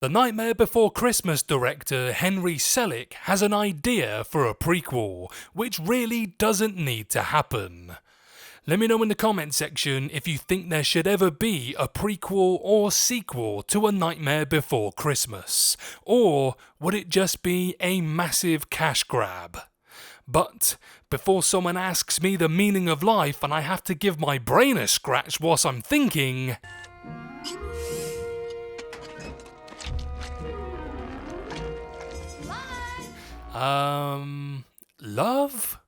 The Nightmare Before Christmas director Henry Selick has an idea for a prequel, which really doesn't need to happen. Let me know in the comment section if you think there should ever be a prequel or sequel to A Nightmare Before Christmas, or would it just be a massive cash grab? But before someone asks me the meaning of life and I have to give my brain a scratch whilst I'm thinking... love?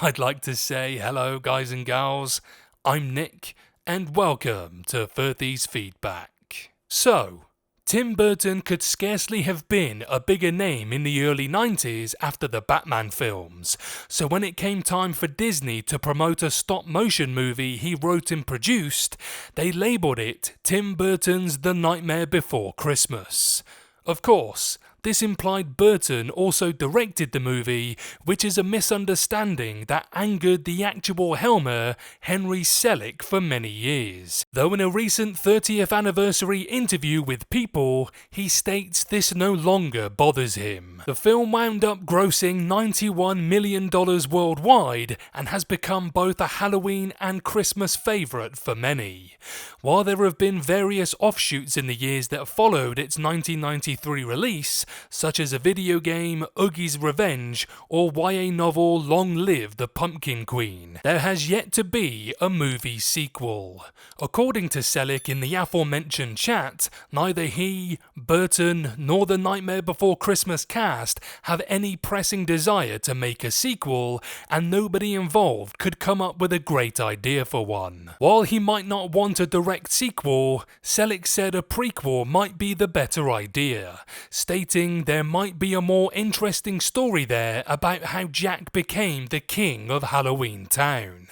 I'd like to say hello guys and gals, I'm Nick, and welcome to 30's Feedback. So, Tim Burton could scarcely have been a bigger name in the early 90s after the Batman films, so when it came time for Disney to promote a stop-motion movie he wrote and produced, they labelled it Tim Burton's The Nightmare Before Christmas. Of course, this implied Burton also directed the movie, which is a misunderstanding that angered the actual helmer, Henry Selick, for many years. Though in a recent 30th anniversary interview with People, he states this no longer bothers him. The film wound up grossing $91 million worldwide and has become both a Halloween and Christmas favourite for many. While there have been various offshoots in the years that followed its 1993 release, such as a video game, Oogie's Revenge, or YA novel Long Live the Pumpkin Queen, there has yet to be a movie sequel. According to Selick in the aforementioned chat, neither he, Burton, nor the Nightmare Before Christmas cast have any pressing desire to make a sequel, and nobody involved could come up with a great idea for one. While he might not want a direct sequel, Selick said a prequel might be the better idea, stating there might be a more interesting story there about how Jack became the king of Halloween Town.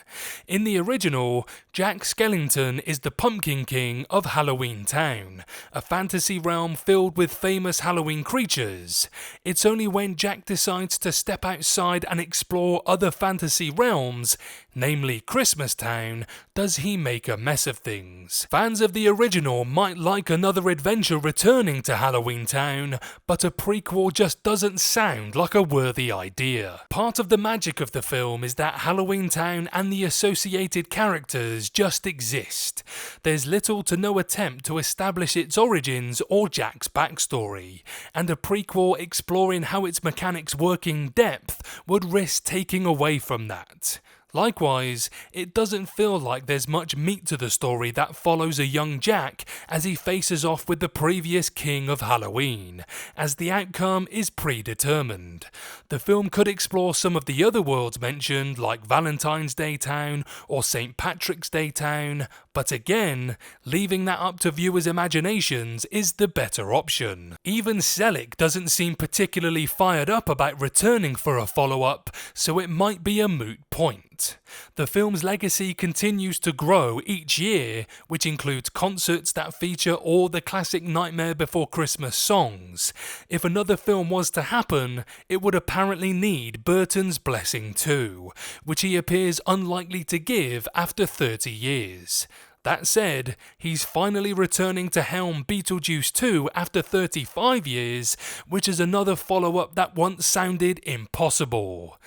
In the original, Jack Skellington is the Pumpkin King of Halloween Town, a fantasy realm filled with famous Halloween creatures. It's only when Jack decides to step outside and explore other fantasy realms, namely Christmas Town, does he make a mess of things. Fans of the original might like another adventure returning to Halloween Town, but a prequel just doesn't sound like a worthy idea. Part of the magic of the film is that Halloween Town and the associated characters just exist. There's little to no attempt to establish its origins or Jack's backstory, and a prequel exploring how its mechanics work in depth would risk taking away from that. Likewise, it doesn't feel like there's much meat to the story that follows a young Jack as he faces off with the previous king of Halloween, as the outcome is predetermined. The film could explore some of the other worlds mentioned, like Valentine's Day Town or St. Patrick's Day Town, but again, leaving that up to viewers' imaginations is the better option. Even Selick doesn't seem particularly fired up about returning for a follow-up, so it might be a moot point. The film's legacy continues to grow each year, which includes concerts that feature all the classic Nightmare Before Christmas songs. If another film was to happen, it would apparently need Burton's blessing too, which he appears unlikely to give after 30 years. That said, he's finally returning to helm Beetlejuice 2 after 35 years, which is another follow-up that once sounded impossible.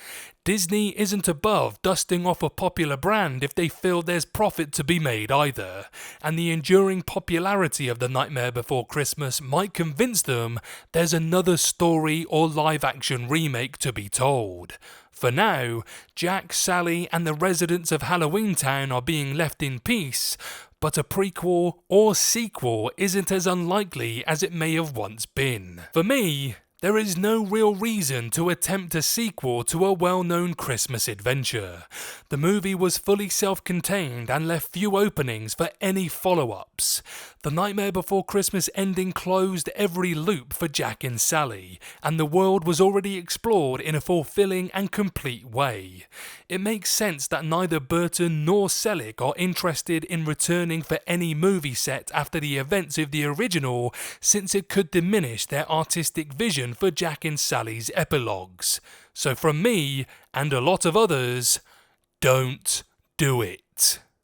Disney isn't above dusting off a popular brand if they feel there's profit to be made either, and the enduring popularity of The Nightmare Before Christmas might convince them there's another story or live-action remake to be told. For now, Jack, Sally, and the residents of Halloween Town are being left in peace, but a prequel or sequel isn't as unlikely as it may have once been. For me, there is no real reason to attempt a sequel to a well-known Christmas adventure. The movie was fully self-contained and left few openings for any follow-ups. The Nightmare Before Christmas ending closed every loop for Jack and Sally, and the world was already explored in a fulfilling and complete way. It makes sense that neither Burton nor Selick are interested in returning for any movie set after the events of the original, since it could diminish their artistic vision for Jack and Sally's epilogues. So from me, and a lot of others, don't do it.